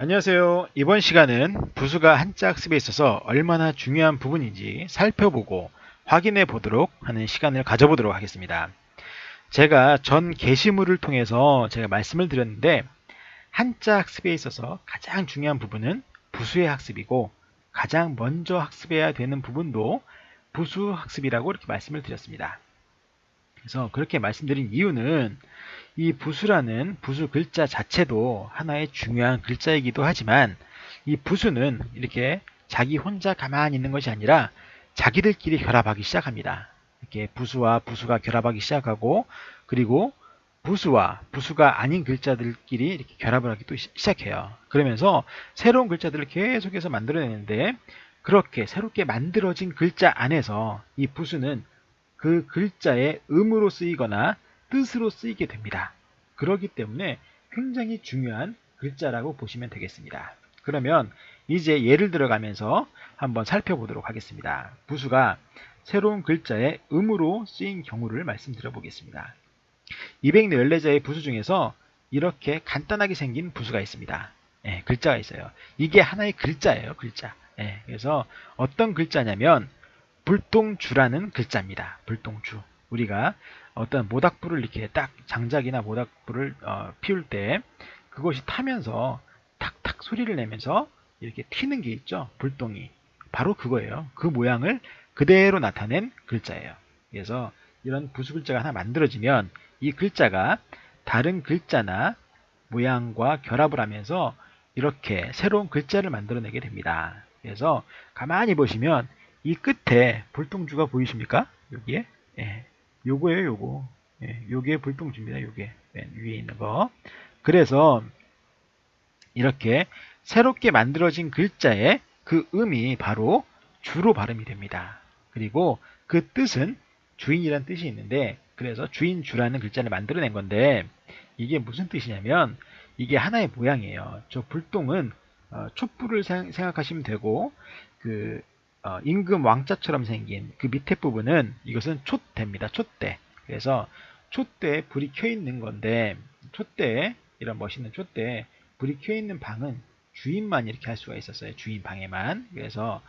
안녕하세요. 이번 시간은 부수가 한자 학습에 있어서 얼마나 중요한 부분인지 살펴보고 확인해 보도록 하는 시간을 가져보도록 하겠습니다. 제가 전 게시물을 통해서 제가 말씀을 드렸는데 한자 학습에 있어서 가장 중요한 부분은 부수의 학습이고 가장 먼저 학습해야 되는 부분도 부수 학습이라고 이렇게 말씀을 드렸습니다. 그래서 그렇게 말씀드린 이유는 이 부수라는 부수 글자 자체도 하나의 중요한 글자이기도 하지만 이 부수는 이렇게 자기 혼자 가만히 있는 것이 아니라 자기들끼리 결합하기 시작합니다. 이렇게 부수와 부수가 결합하기 시작하고 그리고 부수와 부수가 아닌 글자들끼리 이렇게 결합을 하기 또 시작해요. 그러면서 새로운 글자들을 계속해서 만들어내는데 그렇게 새롭게 만들어진 글자 안에서 이 부수는 그 글자의 음으로 쓰이거나 뜻으로 쓰이게 됩니다. 그렇기 때문에 굉장히 중요한 글자라고 보시면 되겠습니다. 그러면 이제 예를 들어가면서 한번 살펴보도록 하겠습니다. 부수가 새로운 글자의 음으로 쓰인 경우를 말씀드려 보겠습니다. 214자의 부수 중에서 이렇게 간단하게 생긴 부수가 있습니다. 글자가 있어요. 이게 하나의 글자예요. 글자. 그래서 어떤 글자냐면 불똥주라는 글자입니다. 불똥주. 우리가 어떤 모닥불을 이렇게 딱 장작이나 모닥불을 피울 때 그것이 타면서 탁탁 소리를 내면서 이렇게 튀는 게 있죠. 불똥이. 바로 그거예요. 그 모양을 그대로 나타낸 글자예요. 그래서 이런 부수 글자가 하나 만들어지면 이 글자가 다른 글자나 모양과 결합을 하면서 이렇게 새로운 글자를 만들어내게 됩니다. 그래서 가만히 보시면 이 끝에 불똥주가 보이십니까? 여기에? 예, 요거예요, 요거. 요게 불똥주입니다, 요게. 맨 위에 있는 거. 그래서 이렇게 새롭게 만들어진 글자의 그 음이 바로 주로 발음이 됩니다. 그리고 그 뜻은 주인이란 뜻이 있는데 그래서 주인주라는 글자를 만들어낸 건데 이게 무슨 뜻이냐면 이게 하나의 모양이에요. 저 불똥은 촛불을 생각하시면 되고 그 임금 왕자처럼 생긴 그 밑에 부분은 이것은 촛대입니다. 촛대. 그래서 촛대에 불이 켜 있는 건데 촛대에 이런 멋있는 촛대에 불이 켜 있는 방은 주인만 이렇게 할 수가 있었어요. 주인 방에만. 그래서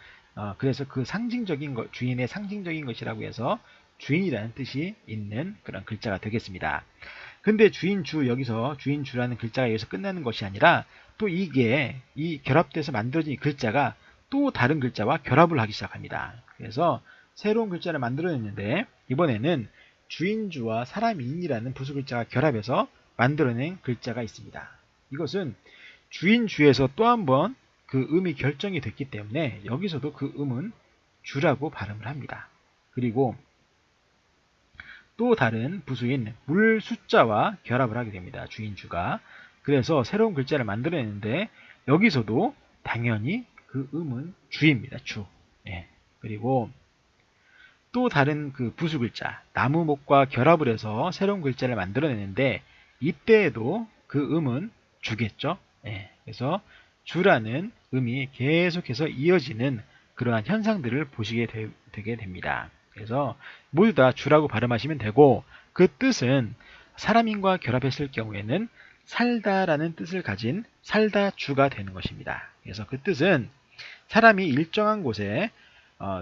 그 상징적인 것, 주인의 상징적인 것이라고 해서 주인이라는 뜻이 있는 그런 글자가 되겠습니다. 근데 주인주 여기서 주인주라는 글자가 여기서 끝나는 것이 아니라 또 이게 이 결합돼서 만들어진 이 글자가 또 다른 글자와 결합을 하기 시작합니다. 그래서 새로운 글자를 만들어냈는데 이번에는 주인주와 사람인이라는 부수 글자가 결합해서 만들어낸 글자가 있습니다. 이것은 주인주에서 또 한 번 그 음이 결정이 됐기 때문에 여기서도 그 음은 주라고 발음을 합니다. 그리고 또 다른 부수인 물 숫자와 결합을 하게 됩니다. 주인주가. 그래서 새로운 글자를 만들어내는데 여기서도 당연히 그 음은 주입니다. 주. 예. 그리고 또 다른 그 부수 글자 나무목과 결합을 해서 새로운 글자를 만들어내는데 이때에도 그 음은 주겠죠. 예. 그래서 주라는 음이 계속해서 이어지는 그러한 현상들을 보시게 되게 됩니다. 그래서 모두 다 주라고 발음하시면 되고 그 뜻은 사람인과 결합했을 경우에는 살다라는 뜻을 가진 살다 주가 되는 것입니다. 그래서 그 뜻은 사람이 일정한 곳에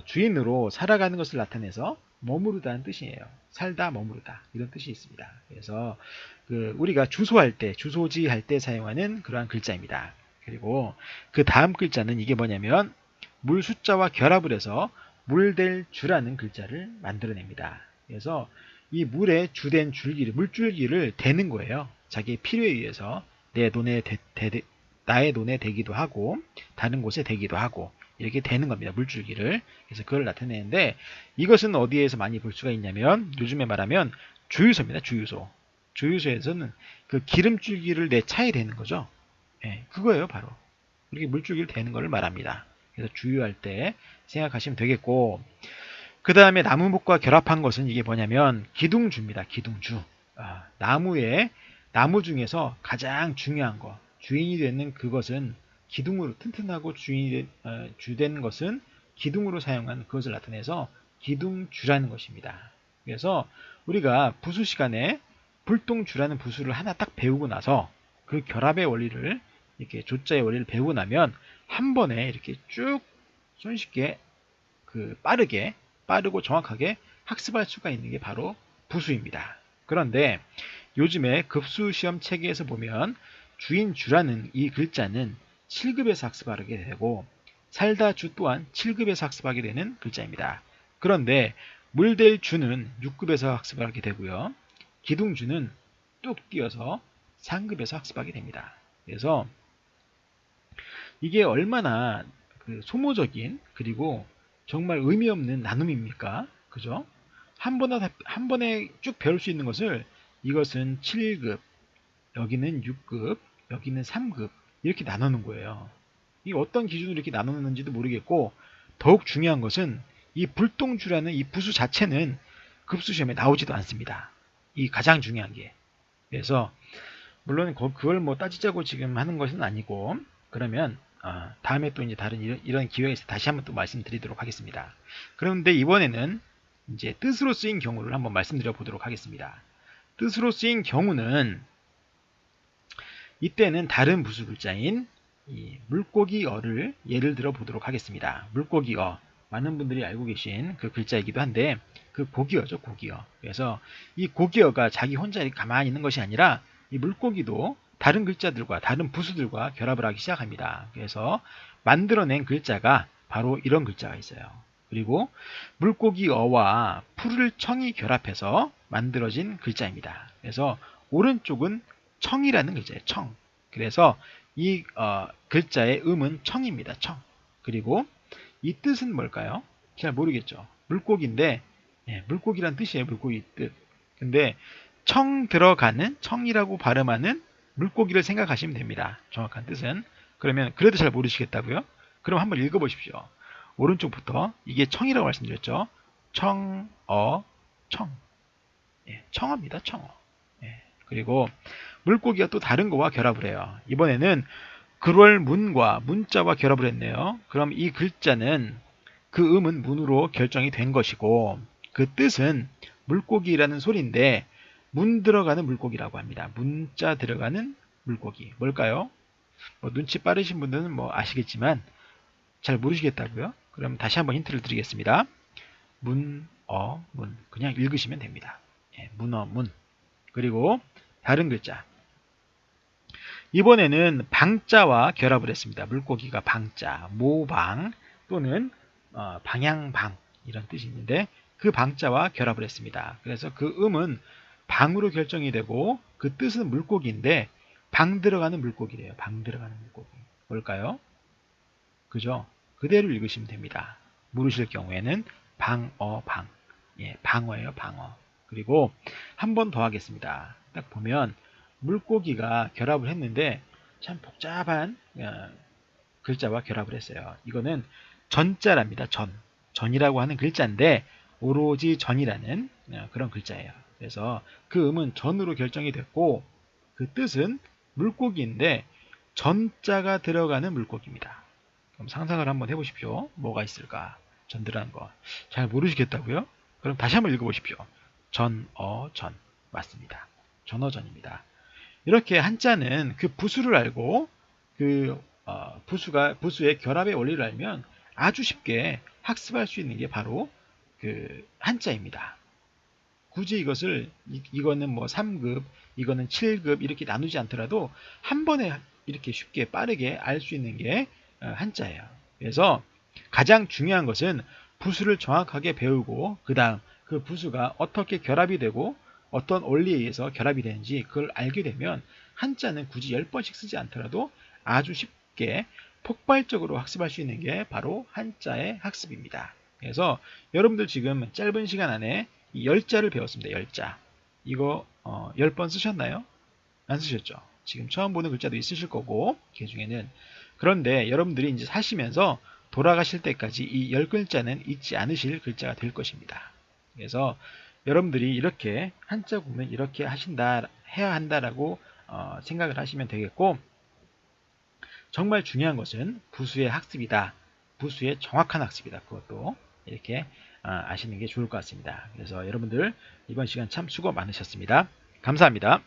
주인으로 살아가는 것을 나타내서 머무르다는 뜻이에요. 살다 머무르다 이런 뜻이 있습니다. 그래서 우리가 주소할 때 주소지 할 때 사용하는 그러한 글자입니다. 그리고 그 다음 글자는 이게 뭐냐면 물 숫자와 결합을 해서 물될 주라는 글자를 만들어냅니다. 그래서 이 물에 주된 줄기를 물줄기를 대는 거예요. 자기의 필요에 의해서 내 논에 나의 논에 대기도 하고 다른 곳에 대기도 하고 이렇게 되는 겁니다. 물줄기를. 그래서 그걸 나타내는데 이것은 어디에서 많이 볼 수가 있냐면 요즘에 말하면 주유소입니다. 주유소. 주유소에서는 그 기름줄기를 내 차에 대는 거죠. 그거예요, 바로. 이렇게 물줄기를 대는 것을 말합니다. 그래서 주유할 때 생각하시면 되겠고 그 다음에 나무목과 결합한 것은 이게 뭐냐면 기둥주입니다. 기둥주. 나무 중에서 가장 중요한 거 주인이 되는 그것은 기둥으로 튼튼하고 주된 것은 기둥으로 사용한 그것을 나타내서 기둥주라는 것입니다. 그래서 우리가 부수 시간에 불똥주라는 부수를 하나 딱 배우고 나서 그 결합의 원리를 이렇게 조자의 원리를 배우고 나면 한 번에 이렇게 쭉 손쉽게 빠르고 정확하게 학습할 수가 있는 게 바로 부수입니다. 그런데 요즘에 급수 시험 체계에서 보면 주인 주라는 이 글자는 7급에서 학습하게 되고 살다 주 또한 7급에서 학습하게 되는 글자입니다. 그런데 물될 주는 6급에서 학습하게 되고요. 기둥주는 뚝 뛰어서 3급에서 학습하게 됩니다. 그래서 이게 얼마나 소모적인 그리고 정말 의미 없는 나눔입니까? 그죠? 한 번에 쭉 배울 수 있는 것을 이것은 7급, 여기는 6급, 여기는 3급 이렇게 나누는 거예요. 이 어떤 기준으로 이렇게 나누는지도 모르겠고 더욱 중요한 것은 이 불똥주라는 이 부수 자체는 급수 시험에 나오지도 않습니다. 이 가장 중요한 게. 그래서 물론 그걸 뭐 따지자고 지금 하는 것은 아니고 그러면 다음에 또 이제 다른 이런 기회가 있어 다시 한번 또 말씀드리도록 하겠습니다. 그런데 이번에는 이제 뜻으로 쓰인 경우를 한번 말씀드려 보도록 하겠습니다. 뜻으로 쓰인 경우는 이때는 다른 부수 글자인 이 물고기어를 예를 들어 보도록 하겠습니다. 물고기어 많은 분들이 알고 계신 그 글자이기도 한데 그 고기어죠, 고기어. 그래서 이 고기어가 자기 혼자 가만히 있는 것이 아니라 이 물고기도 다른 글자들과 다른 부수들과 결합을 하기 시작합니다. 그래서 만들어낸 글자가 바로 이런 글자가 있어요. 그리고 물고기어와 푸를 청이 결합해서 만들어진 글자입니다. 그래서 오른쪽은 청이라는 글자예요. 청. 그래서 이 글자의 음은 청입니다. 청. 그리고 이 뜻은 뭘까요? 잘 모르겠죠. 물고기인데 물고기란 뜻이에요. 물고기 뜻. 근데 청 들어가는 청이라고 발음하는 물고기를 생각하시면 됩니다. 정확한 뜻은. 그러면 그래도 잘 모르시겠다고요? 그럼 한번 읽어보십시오. 오른쪽부터 이게 청이라고 말씀드렸죠. 청어 청. 청어입니다. 청어. 그리고 물고기가 또 다른 거와 결합을 해요. 이번에는 글월 문과 문자와 결합을 했네요. 그럼 이 글자는 그 음은 문으로 결정이 된 것이고 그 뜻은 물고기라는 소리인데 문 들어가는 물고기라고 합니다. 문자 들어가는 물고기. 뭘까요? 뭐 눈치 빠르신 분들은 뭐 아시겠지만 잘 모르시겠다고요? 그럼 다시 한번 힌트를 드리겠습니다. 문. 그냥 읽으시면 됩니다. 문어, 문. 그리고 다른 글자. 이번에는 방자와 결합을 했습니다. 물고기가 방자, 모방 또는 방향방 이런 뜻이 있는데 그 방자와 결합을 했습니다. 그래서 그 음은 방으로 결정이 되고 그 뜻은 물고기인데 방 들어가는 물고기래요. 방 들어가는 물고기. 뭘까요? 그죠? 그대로 읽으시면 됩니다. 모르실 경우에는 방어방. 방어예요, 방어. 그리고 한 번 더 하겠습니다. 딱 보면 물고기가 결합을 했는데 참 복잡한 글자와 결합을 했어요. 이거는 전자랍니다. 전이라고 하는 글자인데 오로지 전이라는 그런 글자예요. 그래서 그 음은 전으로 결정이 됐고 그 뜻은 물고기인데 전자가 들어가는 물고기입니다. 그럼 상상을 한번 해보십시오. 뭐가 있을까? 전 들어가는 거. 잘 모르시겠다고요? 그럼 다시 한번 읽어보십시오. 전. 맞습니다. 전어전입니다. 이렇게 한자는 그 부수를 알고 그 부수의 결합의 원리를 알면 아주 쉽게 학습할 수 있는 게 바로 그 한자입니다. 굳이 이거는 뭐 3급, 이거는 7급 이렇게 나누지 않더라도 한 번에 이렇게 쉽게 빠르게 알 수 있는 게 한자예요. 그래서 가장 중요한 것은 부수를 정확하게 배우고 그 다음 그 부수가 어떻게 결합이 되고 어떤 원리에 의해서 결합이 되는지 그걸 알게 되면 한자는 굳이 10번씩 쓰지 않더라도 아주 쉽게 폭발적으로 학습할 수 있는 게 바로 한자의 학습입니다. 그래서 여러분들 지금 짧은 시간 안에 이 10자를 배웠습니다. 10자. 이거 10번 쓰셨나요? 안 쓰셨죠? 지금 처음 보는 글자도 있으실 거고 그 중에는. 그런데 여러분들이 이제 사시면서 돌아가실 때까지 이 10글자는 잊지 않으실 글자가 될 것입니다. 그래서 여러분들이 이렇게 한자 보면 이렇게 해야 한다라고 생각을 하시면 되겠고 정말 중요한 것은 부수의 학습이다. 부수의 정확한 학습이다. 그것도 이렇게 아시는 게 좋을 것 같습니다. 그래서 여러분들 이번 시간 참 수고 많으셨습니다. 감사합니다.